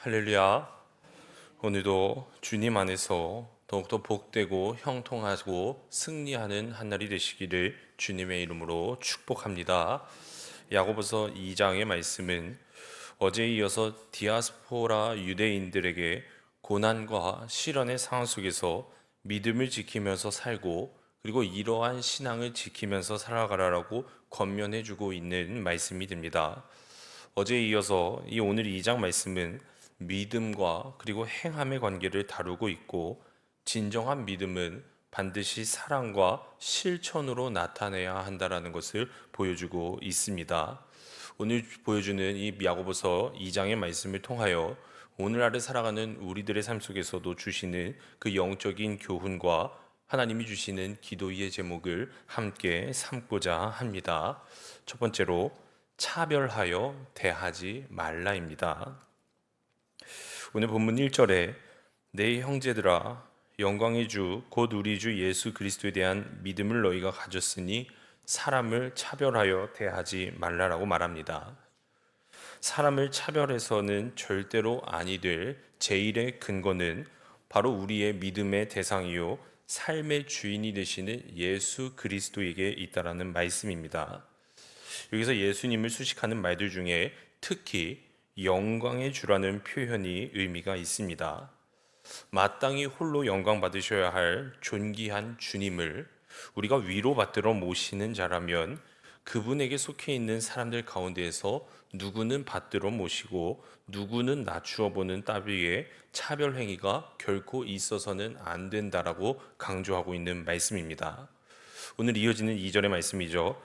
할렐루야. 오늘도 주님 안에서 더욱더 복되고 형통하고 승리하는 한 날이 되시기를 주님의 이름으로 축복합니다. 야고보서 2장의 말씀은 어제에 이어서 디아스포라 유대인들에게 고난과 시련의 상황 속에서 믿음을 지키면서 살고, 그리고 이러한 신앙을 지키면서 살아가라라고 권면해주고 있는 말씀이 됩니다. 어제에 이어서 이 오늘 2장 말씀은 믿음과 그리고 행함의 관계를 다루고 있고, 진정한 믿음은 반드시 사랑과 실천으로 나타내야 한다라는 것을 보여주고 있습니다. 오늘 보여주는 이 야고보서 2장의 말씀을 통하여 오늘날을 살아가는 우리들의 삶 속에서도 주시는 그 영적인 교훈과 하나님이 주시는 기도의 제목을 함께 삼고자 합니다. 첫 번째로 차별하여 대하지 말라입니다. 오늘 본문 1절에 내 형제들아 영광의 주 곧 우리 주 예수 그리스도에 대한 믿음을 너희가 가졌으니 사람을 차별하여 대하지 말라라고 말합니다. 사람을 차별해서는 절대로 아니 될 제1의 근거는 바로 우리의 믿음의 대상이요 삶의 주인이 되시는 예수 그리스도에게 있다라는 말씀입니다. 여기서 예수님을 수식하는 말들 중에 특히 영광의 주라는 표현이 의미가 있습니다. 마땅히 홀로 영광 받으셔야 할 존귀한 주님을 우리가 위로받들어 모시는 자라면 그분에게 속해 있는 사람들 가운데에서 누구는 받들어 모시고 누구는 낮추어 보는 따위의 차별 행위가 결코 있어서는 안 된다라고 강조하고 있는 말씀입니다. 오늘 이어지는 2절의 말씀이죠.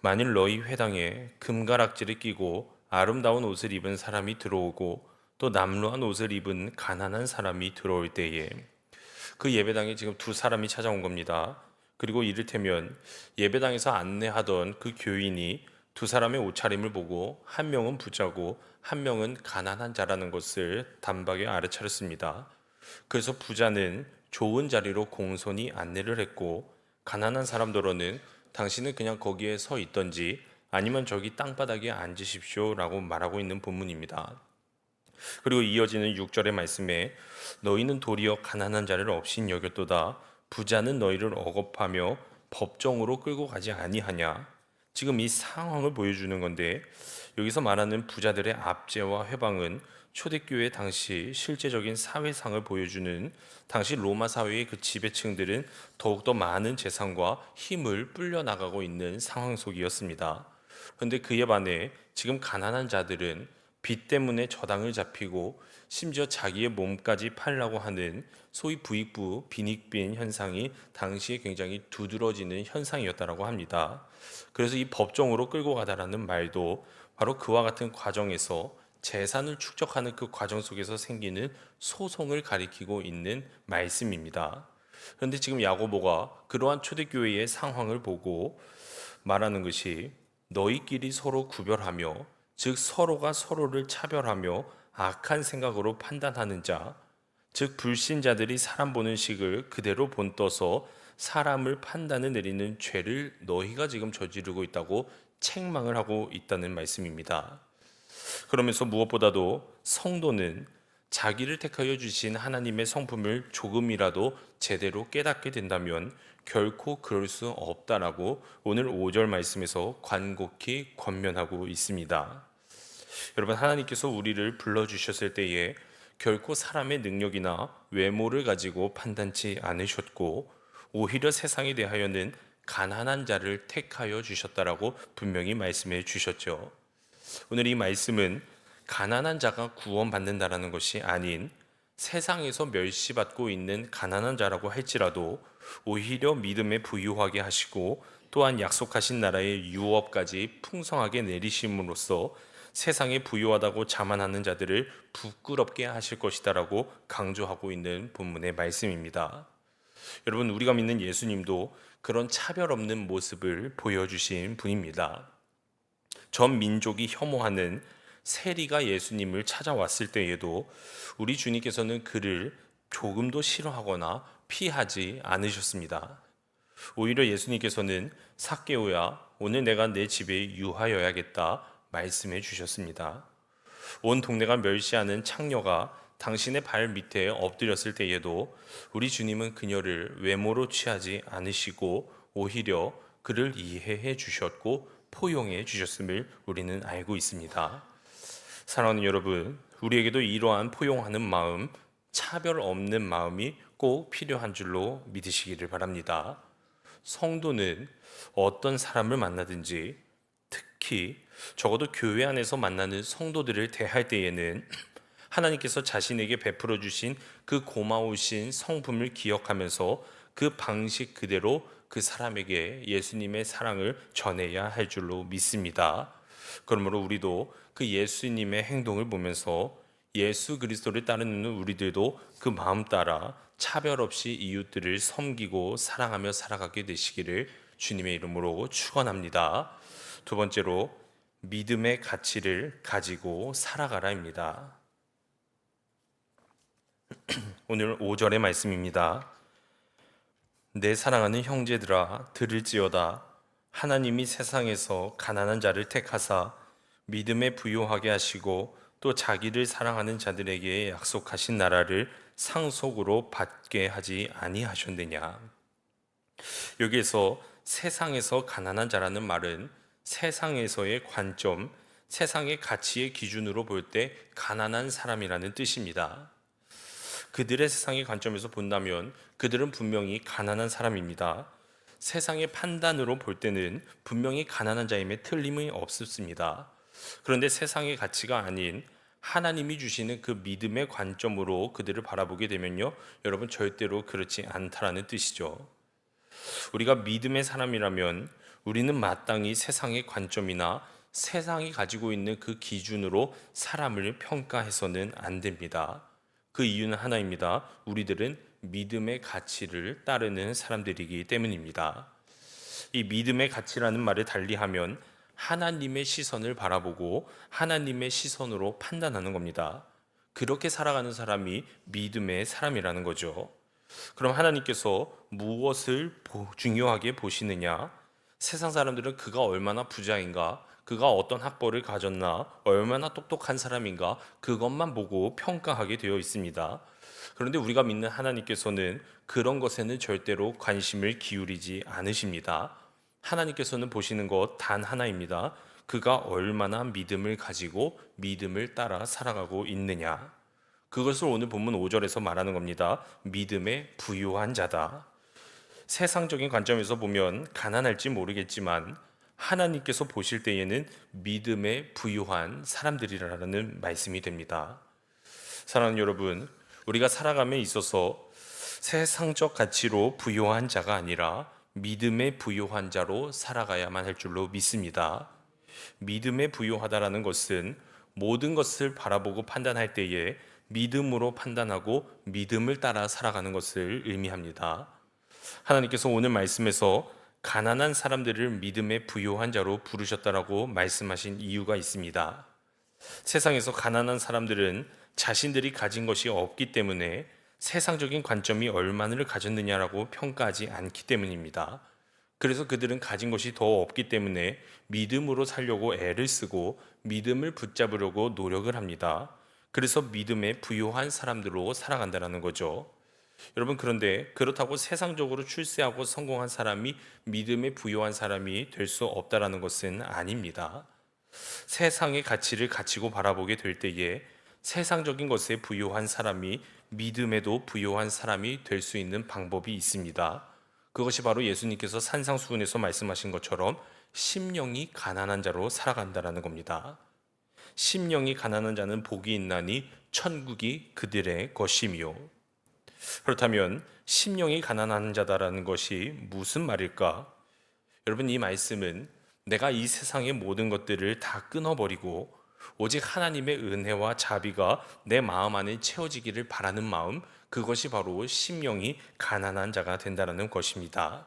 만일 너희 회당에 금가락지를 끼고 아름다운 옷을 입은 사람이 들어오고 또 남루한 옷을 입은 가난한 사람이 들어올 때에, 그 예배당에 지금 두 사람이 찾아온 겁니다. 그리고 이를테면 예배당에서 안내하던 그 교인이 두 사람의 옷차림을 보고 한 명은 부자고 한 명은 가난한 자라는 것을 단박에 알아차렸습니다. 그래서 부자는 좋은 자리로 공손히 안내를 했고, 가난한 사람들로는 당신은 그냥 거기에 서 있던지 아니면 저기 땅바닥에 앉으십시오 라고 말하고 있는 본문입니다. 그리고 이어지는 6절의 말씀에 너희는 도리어 가난한 자를 업신 여겼도다 부자는 너희를 억압하며 법정으로 끌고 가지 아니하냐. 지금 이 상황을 보여주는 건데, 여기서 말하는 부자들의 압제와 회방은 초대교회 당시 실제적인 사회상을 보여주는, 당시 로마 사회의 그 지배층들은 더욱더 많은 재산과 힘을 불려나가고 있는 상황 속이었습니다. 그런데 그에 반해 지금 가난한 자들은 빚 때문에 저당을 잡히고 심지어 자기의 몸까지 팔라고 하는 소위 부익부 빈익빈 현상이 당시에 굉장히 두드러지는 현상이었다고 합니다. 그래서 이 법정으로 끌고 가다라는 말도 바로 그와 같은 과정에서 재산을 축적하는 그 과정 속에서 생기는 소송을 가리키고 있는 말씀입니다. 그런데 지금 야고보가 그러한 초대교회의 상황을 보고 말하는 것이 너희끼리 서로 구별하며, 즉 서로가 서로를 차별하며 악한 생각으로 판단하는 자, 즉 불신자들이 사람 보는 식을 그대로 본떠서 사람을 판단을 내리는 죄를 너희가 지금 저지르고 있다고 책망을 하고 있다는 말씀입니다. 그러면서 무엇보다도 성도는 자기를 택하여 주신 하나님의 성품을 조금이라도 제대로 깨닫게 된다면 결코 그럴 수 없다라고 오늘 5절 말씀에서 간곡히 권면하고 있습니다. 여러분, 하나님께서 우리를 불러주셨을 때에 결코 사람의 능력이나 외모를 가지고 판단치 않으셨고, 오히려 세상에 대하여는 가난한 자를 택하여 주셨다라고 분명히 말씀해 주셨죠. 오늘 이 말씀은 가난한 자가 구원받는다라는 것이 아닌 세상에서 멸시받고 있는 가난한 자라고 할지라도 오히려 믿음에 부유하게 하시고 또한 약속하신 나라의 유업까지 풍성하게 내리심으로써 세상에 부유하다고 자만하는 자들을 부끄럽게 하실 것이다라고 강조하고 있는 본문의 말씀입니다. 여러분, 우리가 믿는 예수님도 그런 차별 없는 모습을 보여주신 분입니다. 전 민족이 혐오하는 세리가 예수님을 찾아왔을 때에도 우리 주님께서는 그를 조금도 싫어하거나 피하지 않으셨습니다. 오히려 예수님께서는 삭개오야 오늘 내가 내 집에 유하여야겠다 말씀해 주셨습니다. 온 동네가 멸시하는 창녀가 당신의 발 밑에 엎드렸을 때에도 우리 주님은 그녀를 외모로 취하지 않으시고 오히려 그를 이해해 주셨고 포용해 주셨음을 우리는 알고 있습니다. 사랑하는 여러분, 우리에게도 이러한 포용하는 마음, 차별 없는 마음이 꼭 필요한 줄로 믿으시기를 바랍니다. 성도는 어떤 사람을 만나든지, 특히 적어도 교회 안에서 만나는 성도들을 대할 때에는 하나님께서 자신에게 베풀어 주신 그 고마우신 성품을 기억하면서 그 방식 그대로 그 사람에게 예수님의 사랑을 전해야 할 줄로 믿습니다. 그러므로 우리도 그 예수님의 행동을 보면서 예수 그리스도를 따르는 우리들도 그 마음 따라 차별 없이 이웃들을 섬기고 사랑하며 살아가게 되시기를 주님의 이름으로 축원합니다. 두 번째로 믿음의 가치를 가지고 살아가라입니다. 오늘 5절의 말씀입니다. 내 사랑하는 형제들아 들을지어다. 하나님이 세상에서 가난한 자를 택하사 믿음에 부요하게 하시고 또 자기를 사랑하는 자들에게 약속하신 나라를 상속으로 받게 하지 아니하셨느냐. 여기에서 세상에서 가난한 자라는 말은 세상에서의 관점, 세상의 가치의 기준으로 볼 때 가난한 사람이라는 뜻입니다. 그들의 세상의 관점에서 본다면 그들은 분명히 가난한 사람입니다. 세상의 판단으로 볼 때는 분명히 가난한 자임에 틀림이 없습니다. 그런데 세상의 가치가 아닌 하나님이 주시는 그 믿음의 관점으로 그들을 바라보게 되면요, 여러분 절대로 그렇지 않다라는 뜻이죠. 우리가 믿음의 사람이라면 우리는 마땅히 세상의 관점이나 세상이 가지고 있는 그 기준으로 사람을 평가해서는 안 됩니다. 그 이유는 하나입니다. 우리들은 믿음의 가치를 따르는 사람들이기 때문입니다. 이 믿음의 가치라는 말을 달리하면 하나님의 시선을 바라보고 하나님의 시선으로 판단하는 겁니다. 그렇게 살아가는 사람이 믿음의 사람이라는 거죠. 그럼 하나님께서 무엇을 중요하게 보시느냐? 세상 사람들은 그가 얼마나 부자인가, 그가 어떤 학벌을 가졌나, 얼마나 똑똑한 사람인가, 그것만 보고 평가하게 되어 있습니다. 그런데 우리가 믿는 하나님께서는 그런 것에는 절대로 관심을 기울이지 않으십니다. 하나님께서는 보시는 것 단 하나입니다. 그가 얼마나 믿음을 가지고 믿음을 따라 살아가고 있느냐. 그것을 오늘 본문 5절에서 말하는 겁니다. 믿음에 부유한 자다. 세상적인 관점에서 보면 가난할지 모르겠지만 하나님께서 보실 때에는 믿음에 부유한 사람들이라는 말씀이 됩니다. 사랑하는 여러분, 우리가 살아감에 있어서 세상적 가치로 부유한 자가 아니라 믿음에 부유한 자로 살아가야만 할 줄로 믿습니다. 믿음에 부유하다라는 것은 모든 것을 바라보고 판단할 때에 믿음으로 판단하고 믿음을 따라 살아가는 것을 의미합니다. 하나님께서 오늘 말씀에서 가난한 사람들을 믿음에 부요한 자로 부르셨다라고 말씀하신 이유가 있습니다. 세상에서 가난한 사람들은 자신들이 가진 것이 없기 때문에 세상적인 관점이 얼마나를 가졌느냐라고 평가하지 않기 때문입니다. 그래서 그들은 가진 것이 더 없기 때문에 믿음으로 살려고 애를 쓰고 믿음을 붙잡으려고 노력을 합니다. 그래서 믿음에 부요한 사람들로 살아간다는 거죠. 여러분, 그런데 그렇다고 세상적으로 출세하고 성공한 사람이 믿음에 부요한 사람이 될 수 없다라는 것은 아닙니다. 세상의 가치를 가지고 바라보게 될 때에 세상적인 것에 부요한 사람이 믿음에도 부요한 사람이 될 수 있는 방법이 있습니다. 그것이 바로 예수님께서 산상수훈에서 말씀하신 것처럼 심령이 가난한 자로 살아간다라는 겁니다. 심령이 가난한 자는 복이 있나니 천국이 그들의 것이며. 그렇다면 심령이 가난한 자다라는 것이 무슨 말일까? 여러분, 이 말씀은 내가 이 세상의 모든 것들을 다 끊어버리고 오직 하나님의 은혜와 자비가 내 마음 안에 채워지기를 바라는 마음, 그것이 바로 심령이 가난한 자가 된다는 것입니다.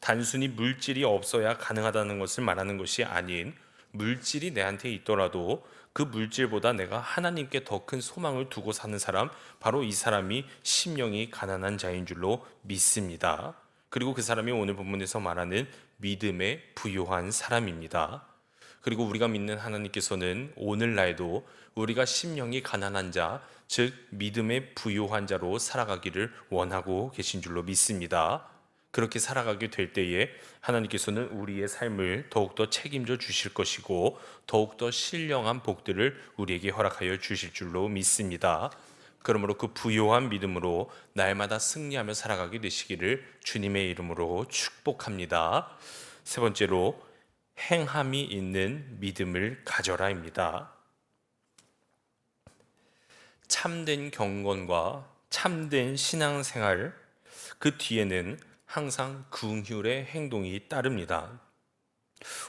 단순히 물질이 없어야 가능하다는 것을 말하는 것이 아닌, 물질이 내한테 있더라도 그 물질보다 내가 하나님께 더 큰 소망을 두고 사는 사람, 바로 이 사람이 심령이 가난한 자인 줄로 믿습니다. 그리고 그 사람이 오늘 본문에서 말하는 믿음에 부요한 사람입니다. 그리고 우리가 믿는 하나님께서는 오늘날에도 우리가 심령이 가난한 자, 즉 믿음의 부요한 자로 살아가기를 원하고 계신 줄로 믿습니다. 그렇게 살아가게 될 때에 하나님께서는 우리의 삶을 더욱더 책임져 주실 것이고 더욱더 신령한 복들을 우리에게 허락하여 주실 줄로 믿습니다. 그러므로 그 부요한 믿음으로 날마다 승리하며 살아가게 되시기를 주님의 이름으로 축복합니다. 세 번째로 행함이 있는 믿음을 가져라입니다. 참된 경건과 참된 신앙생활, 그 뒤에는 항상 긍휼의 행동이 따릅니다.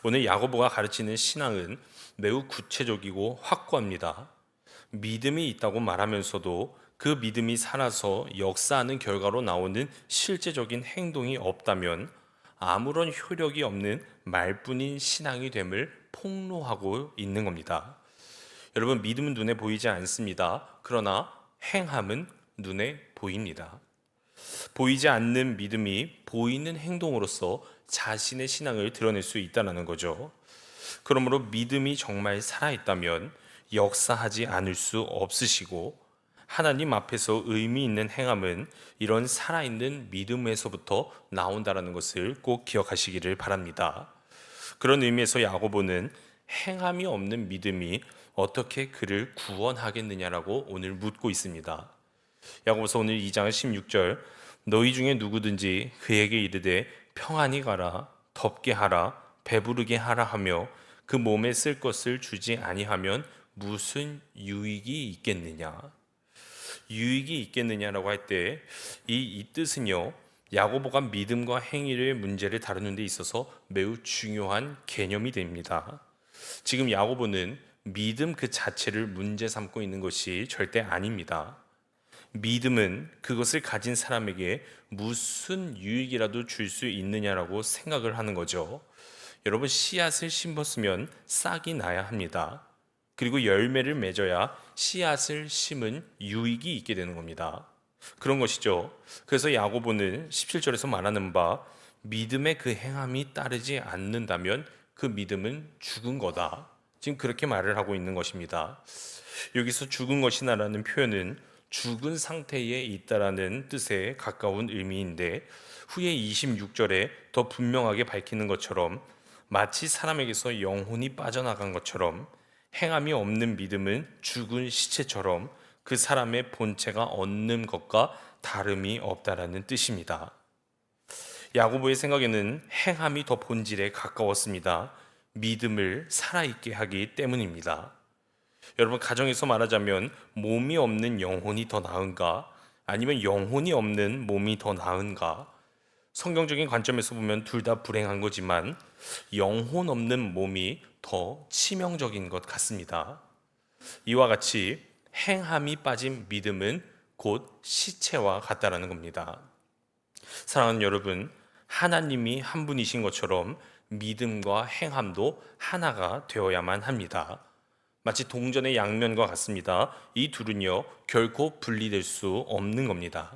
오늘 야고보가 가르치는 신앙은 매우 구체적이고 확고합니다. 믿음이 있다고 말하면서도 그 믿음이 살아서 역사하는 결과로 나오는 실제적인 행동이 없다면 아무런 효력이 없는 말뿐인 신앙이 됨을 폭로하고 있는 겁니다. 여러분, 믿음은 눈에 보이지 않습니다. 그러나 행함은 눈에 보입니다. 보이지 않는 믿음이 보이는 행동으로서 자신의 신앙을 드러낼 수 있다는 거죠. 그러므로 믿음이 정말 살아있다면 역사하지 않을 수 없으시고 하나님 앞에서 의미 있는 행함은 이런 살아있는 믿음에서부터 나온다는 것을 꼭 기억하시기를 바랍니다. 그런 의미에서 야고보는 행함이 없는 믿음이 어떻게 그를 구원하겠느냐라고 오늘 묻고 있습니다. 야고보서 오늘 2장 16절, 너희 중에 누구든지 그에게 이르되 평안히 가라, 덥게 하라, 배부르게 하라 하며 그 몸에 쓸 것을 주지 아니하면 무슨 유익이 있겠느냐. 유익이 있겠느냐라고 할 때 이 뜻은요, 야고보가 믿음과 행위의 문제를 다루는 데 있어서 매우 중요한 개념이 됩니다. 지금 야고보는 믿음 그 자체를 문제 삼고 있는 것이 절대 아닙니다. 믿음은 그것을 가진 사람에게 무슨 유익이라도 줄 수 있느냐라고 생각을 하는 거죠. 여러분, 씨앗을 심었으면 싹이 나야 합니다. 그리고 열매를 맺어야 씨앗을 심은 유익이 있게 되는 겁니다. 그런 것이죠. 그래서 야고보는 17절에서 말하는 바 믿음의 그 행함이 따르지 않는다면 그 믿음은 죽은 거다. 지금 그렇게 말을 하고 있는 것입니다. 여기서 죽은 것이나라는 표현은 죽은 상태에 있다라는 뜻에 가까운 의미인데 후에 26절에 더 분명하게 밝히는 것처럼 마치 사람에게서 영혼이 빠져나간 것처럼 행함이 없는 믿음은 죽은 시체처럼 그 사람의 본체가 얻는 것과 다름이 없다라는 뜻입니다. 야고보의 생각에는 행함이 더 본질에 가까웠습니다. 믿음을 살아있게 하기 때문입니다. 여러분, 가정에서 말하자면 몸이 없는 영혼이 더 나은가? 아니면 영혼이 없는 몸이 더 나은가? 성경적인 관점에서 보면 둘 다 불행한 거지만 영혼 없는 몸이 더 치명적인 것 같습니다. 이와 같이 행함이 빠진 믿음은 곧 시체와 같다라는 겁니다. 사랑하는 여러분, 하나님이 한 분이신 것처럼 믿음과 행함도 하나가 되어야만 합니다. 마치 동전의 양면과 같습니다. 이 둘은요, 결코 분리될 수 없는 겁니다.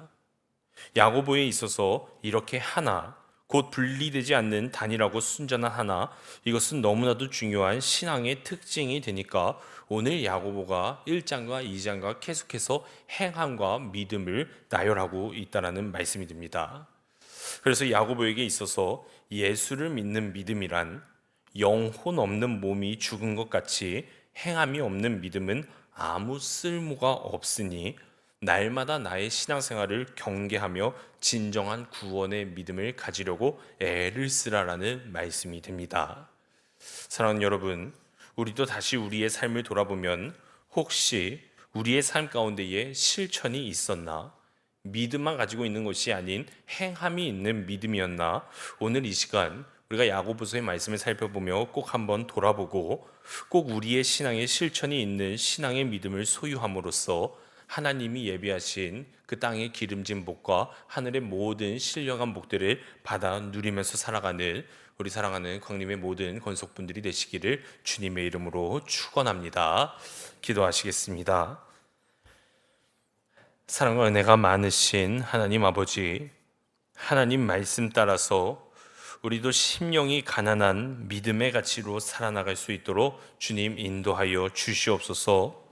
야고보에 있어서 이렇게 하나, 곧 분리되지 않는 단일하고 순전한 하나, 이것은 너무나도 중요한 신앙의 특징이 되니까 오늘 야고보가 1장과 2장과 계속해서 행함과 믿음을 나열하고 있다는 말씀이 됩니다. 그래서 야고보에게 있어서 예수를 믿는 믿음이란 영혼 없는 몸이 죽은 것 같이 행함이 없는 믿음은 아무 쓸모가 없으니 날마다 나의 신앙생활을 경계하며 진정한 구원의 믿음을 가지려고 애를 쓰라라는 말씀이 됩니다. 사랑하는 여러분, 우리도 다시 우리의 삶을 돌아보면 혹시 우리의 삶 가운데에 실천이 있었나? 믿음만 가지고 있는 것이 아닌 행함이 있는 믿음이었나? 오늘 이 시간 우리가 야고보서의 말씀을 살펴보며 꼭 한번 돌아보고 꼭 우리의 신앙에 실천이 있는 신앙의 믿음을 소유함으로써 하나님이 예비하신 그 땅의 기름진 복과 하늘의 모든 신령한 복들을 받아 누리면서 살아가는 우리 사랑하는 광림의 모든 권속분들이 되시기를 주님의 이름으로 축원합니다. 기도하시겠습니다. 사랑과 은혜가 많으신 하나님 아버지, 하나님 말씀 따라서 우리도 심령이 가난한 믿음의 가치로 살아나갈 수 있도록 주님 인도하여 주시옵소서.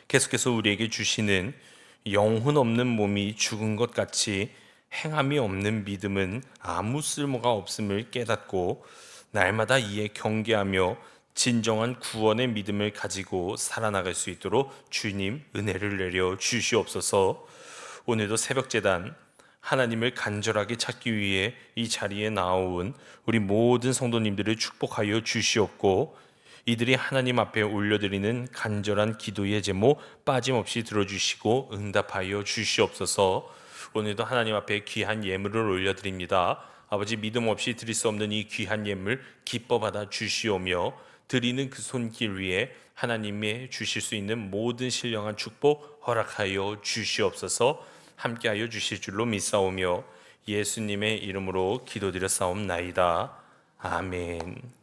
계속해서 우리에게 주시는 영혼 없는 몸이 죽은 것 같이 행함이 없는 믿음은 아무 쓸모가 없음을 깨닫고 날마다 이에 경계하며 진정한 구원의 믿음을 가지고 살아나갈 수 있도록 주님 은혜를 내려 주시옵소서. 오늘도 새벽제단 하나님을 간절하게 찾기 위해 이 자리에 나온 우리 모든 성도님들을 축복하여 주시옵고, 이들이 하나님 앞에 올려드리는 간절한 기도의 제목 빠짐없이 들어주시고 응답하여 주시옵소서. 오늘도 하나님 앞에 귀한 예물을 올려드립니다. 아버지, 믿음 없이 드릴 수 없는 이 귀한 예물 기뻐 받아 주시오며, 드리는 그 손길 위에 하나님의 주실 수 있는 모든 신령한 축복 허락하여 주시옵소서. 함께하여 주실 줄로 믿사오며 예수님의 이름으로 기도드렸사옵나이다. 아멘.